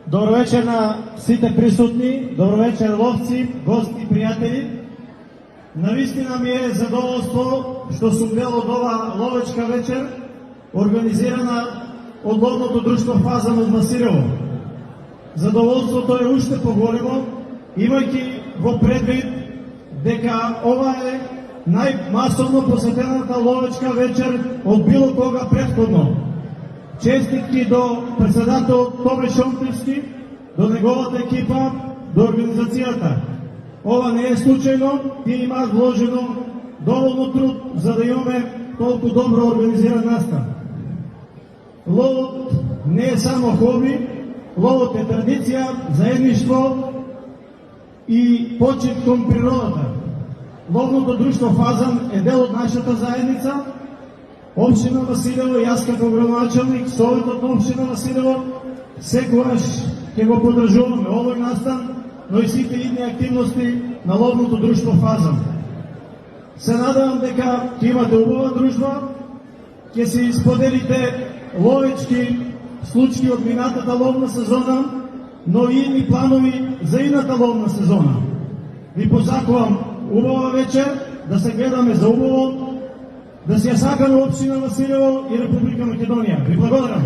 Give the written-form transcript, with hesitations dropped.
Добро вечер на сите присутни, добро вечер ловци, гости и пријатели. Навистина ми е задоволство што сум дел од ова ловечка вечер, организирана од ловното друштво Фазан од Масирево. Задоволството е уште поголемо, имајќи во предвид дека ова е најмасовно посетената ловечка вечер од било кога претходно. Честитки до председател Томе Шонтевски, до неговата екипа, до организацијата. Ова не е случајно, тие имаат вложено доволно труд за да имаме толку добро организиран настан. Ловот не е само хоби, ловот е традиција, заедништво и почит кон природата. Ловното друштво Фазан е дел од нашата заедница. Општина Масирево, јас како градоначалник, Советот на општина Масирево, секогаш ќе го поддржуваме овој настан, но и сите идни активности на ловното друштво Фазан. Се надевам дека ќе имате убава дружба, ќе се исподелите ловечки случаи од минатата ловна сезона, но и идни планови за идната ловна сезона. Ви посакувам убава вечер, да се гледаме за убаво, да се ја сакаме општина Масирево и Република Македонија. Ви благодарам.